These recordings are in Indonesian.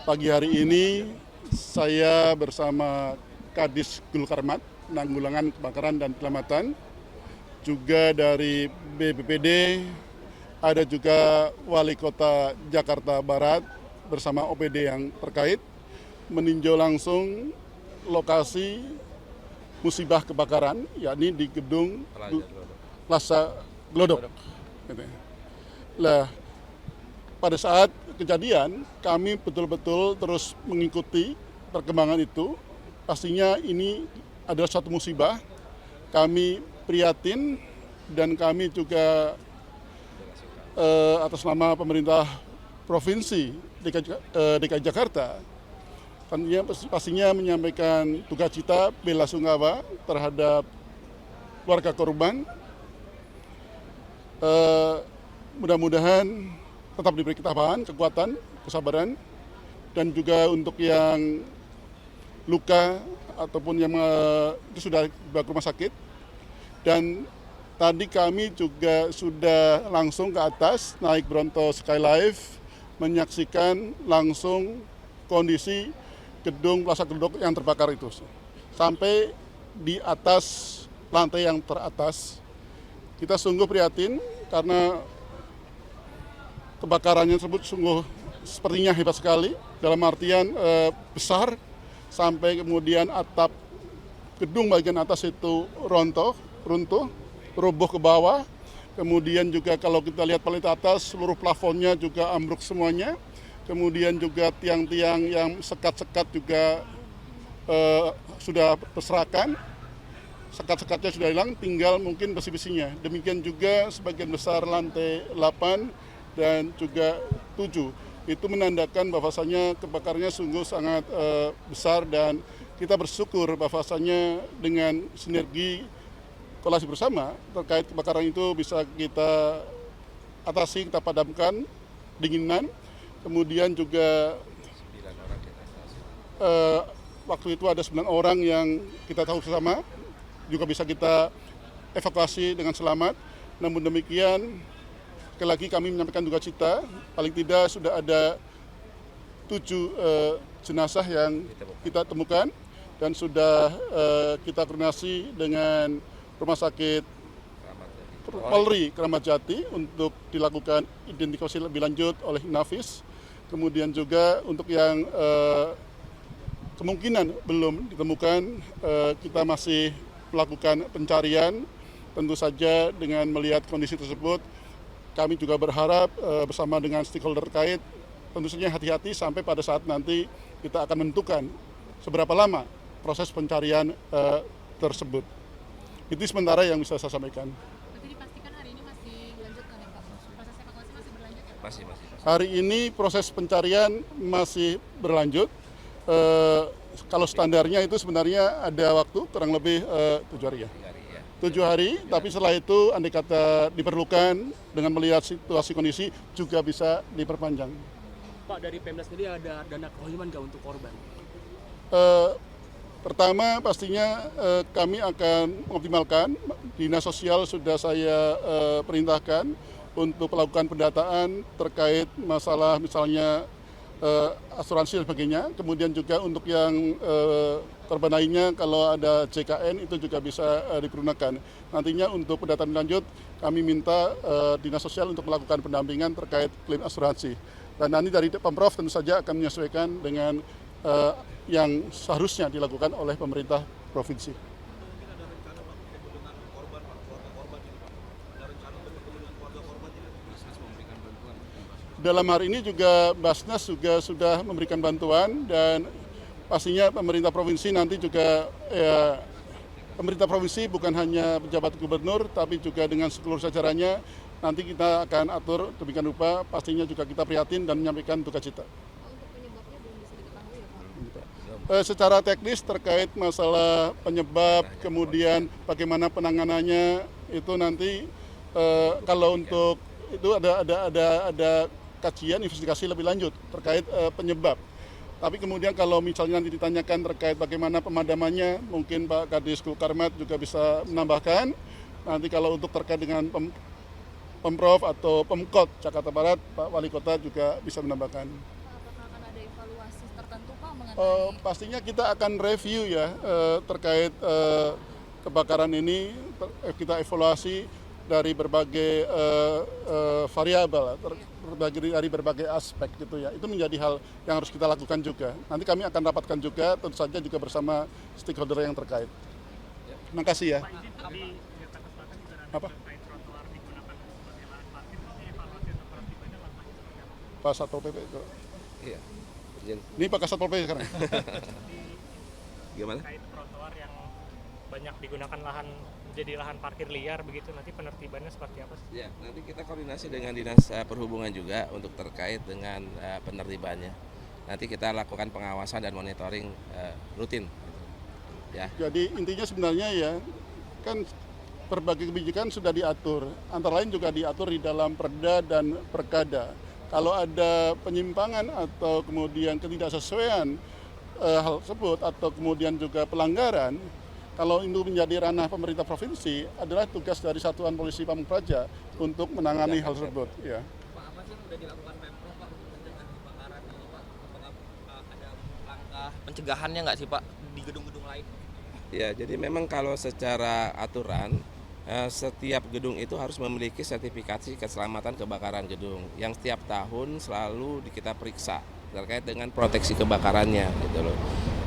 Pagi hari ini saya bersama Kadis Gulkarmat, Penanggulangan Kebakaran dan Penyelamatan, juga dari BPPD, ada juga Wali Kota Jakarta Barat bersama OPD yang terkait, meninjau langsung lokasi musibah kebakaran, yakni di gedung Plaza Glodok. Gitu. Lah, pada saat kejadian, kami betul-betul terus mengikuti perkembangan itu. Pastinya ini adalah suatu musibah. Kami prihatin dan kami juga atas nama pemerintah Provinsi DKI Jakarta pastinya menyampaikan duka cita bela sungkawa terhadap keluarga korban. Mudah-mudahan tetap diberi ketabahan, kekuatan, kesabaran, dan juga untuk yang luka ataupun yang itu sudah dibawa ke rumah sakit. Dan tadi kami juga sudah langsung ke atas naik Bronto Skylife menyaksikan langsung kondisi gedung Plaza Glodok yang terbakar itu sampai di atas lantai yang teratas. Kita sungguh prihatin karena kebakarannya tersebut sungguh sepertinya hebat sekali, dalam artian besar, sampai kemudian atap gedung bagian atas itu runtuh, roboh ke bawah. Kemudian juga kalau kita lihat paling atas, seluruh plafonnya juga ambruk semuanya. Kemudian juga tiang-tiang yang sekat-sekat juga sudah berserakan. Sekat-sekatnya sudah hilang, tinggal mungkin besi-besinya. Demikian juga sebagian besar lantai 8 dan juga 7. Itu menandakan bahwasannya kebakarannya sungguh sangat besar, dan kita bersyukur bahwasannya dengan sinergi kolaborasi bersama terkait kebakaran itu bisa kita atasi, kita padamkan dinginan. Kemudian juga waktu itu ada 9 orang yang kita tahu bersama, juga bisa kita evakuasi dengan selamat. Namun demikian, sekali lagi kami menyampaikan duka cita, paling tidak sudah ada 7 jenazah yang kita temukan, dan sudah kita koordinasi dengan Rumah Sakit Polri Kramat Jati untuk dilakukan identifikasi lebih lanjut oleh Inavis. Kemudian juga untuk yang kemungkinan belum ditemukan, kita masih melakukan pencarian. Tentu saja dengan melihat kondisi tersebut, kami juga berharap bersama dengan stakeholder terkait, tentu saja hati-hati sampai pada saat nanti kita akan menentukan seberapa lama proses pencarian tersebut. Itu sementara yang bisa saya sampaikan. Berarti dipastikan hari ini masih dilanjutkan ya Pak? Proses evakuasi masih berlanjut ya Pak? Masih. Hari ini proses pencarian masih berlanjut. Kalau standarnya itu sebenarnya ada waktu kurang lebih 7 hari ya. 7 hari, tapi setelah itu andai kata diperlukan dengan melihat situasi kondisi juga bisa diperpanjang. Pak, dari Pemda sendiri ada dana kerohiman nggak untuk korban? Pertama pastinya kami akan mengoptimalkan, Dinas Sosial sudah saya perintahkan untuk melakukan pendataan terkait masalah misalnya asuransi dan sebagainya. Kemudian juga untuk yang korban lainnya kalau ada JKN itu juga bisa dipergunakan. Nantinya untuk pendataan lanjut kami minta Dinas Sosial untuk melakukan pendampingan terkait klaim asuransi. Dan nanti dari Pemprov tentu saja akan menyesuaikan dengan yang seharusnya dilakukan oleh pemerintah provinsi. Dalam hari ini juga Basnas juga sudah memberikan bantuan, dan pastinya pemerintah provinsi nanti juga pemerintah provinsi bukan hanya pejabat gubernur tapi juga dengan seluruh jajarannya nanti kita akan atur demikian rupa. Pastinya juga kita prihatin dan menyampaikan duka cita. Untuk penyebabnya belum bisa diketahui ya Pak? Secara teknis terkait masalah penyebab, kemudian bagaimana penanganannya itu nanti kalau untuk itu ada kajian investigasi lebih lanjut terkait penyebab. Tapi kemudian kalau misalnya nanti ditanyakan terkait bagaimana pemadamannya, mungkin Pak Kadis Gulkarmat juga bisa menambahkan. Nanti kalau untuk terkait dengan Pemprov atau Pemkot Jakarta Barat, Pak Wali Kota juga bisa menambahkan. Apakah akan ada evaluasi evaluasi tertentu Pak mengenai Pastinya kita akan review ya terkait kebakaran ini, kita evaluasi dari berbagai variabel, dari berbagai aspek gitu ya. Itu menjadi hal yang harus kita lakukan juga. Nanti kami akan rapatkan juga, tentu saja juga bersama stakeholder yang terkait. Terima kasih ya. Apa? Pak Satpol PP. Iya. Izin. Ini Pak Satpol PP sekarang. Gimana? Terkait trotoar yang banyak digunakan menjadi lahan parkir liar begitu, nanti penertibannya seperti apa sih? Ya, nanti kita koordinasi dengan Dinas Perhubungan juga untuk terkait dengan penertibannya. Nanti kita lakukan pengawasan dan monitoring rutin. Ya. Jadi intinya sebenarnya ya, kan berbagai kebijakan sudah diatur. Antara lain juga diatur di dalam Perda dan Perkada. Kalau ada penyimpangan atau kemudian ketidaksesuaian hal tersebut atau kemudian juga pelanggaran, kalau itu menjadi ranah pemerintah provinsi, adalah tugas dari Satuan Polisi Pamung Praja untuk menangani hal tersebut. Ya. Pak, apa sih yang sudah dilakukan Pemprov Pak untuk mencegah kebakaran ini Pak? Apakah ada langkah pencegahannya nggak sih Pak di gedung-gedung lain? Ya, jadi memang kalau secara aturan setiap gedung itu harus memiliki sertifikasi keselamatan kebakaran gedung yang setiap tahun selalu kita periksa terkait dengan proteksi kebakarannya gitu loh.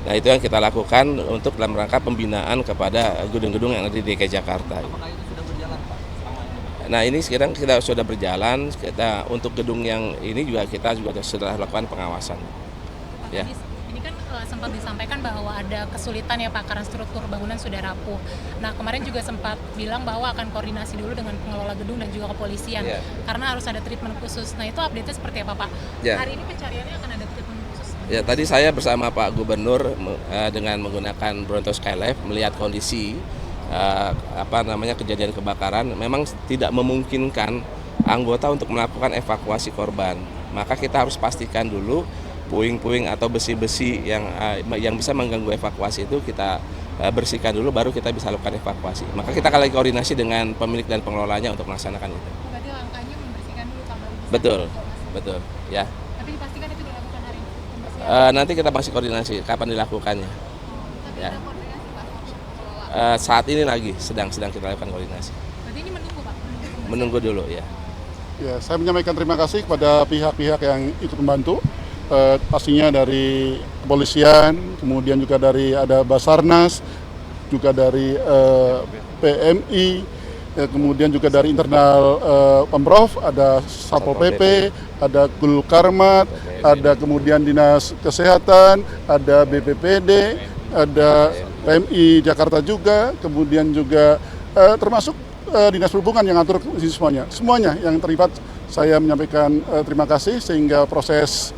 Nah, itu yang kita lakukan untuk dalam rangka pembinaan kepada gedung-gedung yang ada di DKI Jakarta. Apakah itu sudah berjalan Pak selama ini? Nah, ini sekarang kita sudah berjalan. Kita untuk gedung yang ini juga kita juga sudah lakukan pengawasan. Pak Ya. Kadis, ini kan sempat disampaikan bahwa ada kesulitan ya Pak karena struktur bangunan sudah rapuh. Nah kemarin juga sempat bilang bahwa akan koordinasi dulu dengan pengelola gedung dan juga kepolisian Ya. karena harus ada treatment khusus. Nah itu update-nya seperti apa Pak? Ya. Hari ini pencariannya akan ada treatment khusus? Ya, tadi saya bersama Pak Gubernur dengan menggunakan Bronto Skylife melihat kondisi kejadian kebakaran. Memang tidak memungkinkan anggota untuk melakukan evakuasi korban. Maka kita harus pastikan dulu puing-puing atau besi-besi yang bisa mengganggu evakuasi itu kita bersihkan dulu, baru kita bisa lakukan evakuasi. Maka kita akan lagi koordinasi dengan pemilik dan pengelolanya untuk melaksanakan itu. Berarti langkahnya membersihkan dulu Pak baru bisa Betul, evakuasi. betul, ya. Tapi dipastikan itu dilakukan hari ini pembersihan. Nanti kita masih koordinasi kapan dilakukannya. Tapi ya. ada koordinasi Pak sama pengelola. Saat ini lagi sedang kita lakukan koordinasi. Berarti ini menunggu Pak? Menunggu dulu ya. Ya, saya menyampaikan terima kasih kepada pihak-pihak yang ikut membantu. Pastinya dari kepolisian, kemudian juga dari ada Basarnas, juga dari PMI, kemudian juga dari internal Pemprov, ada Satpol PP, ada Gul Karmat, ada kemudian Dinas Kesehatan, ada BPPD, ada PMI Jakarta juga, kemudian juga termasuk Dinas Perhubungan yang atur semuanya yang terlibat. Saya menyampaikan terima kasih sehingga proses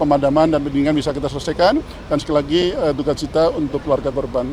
pemadaman dan bimbingan bisa kita selesaikan, dan sekali lagi duka cita untuk keluarga korban.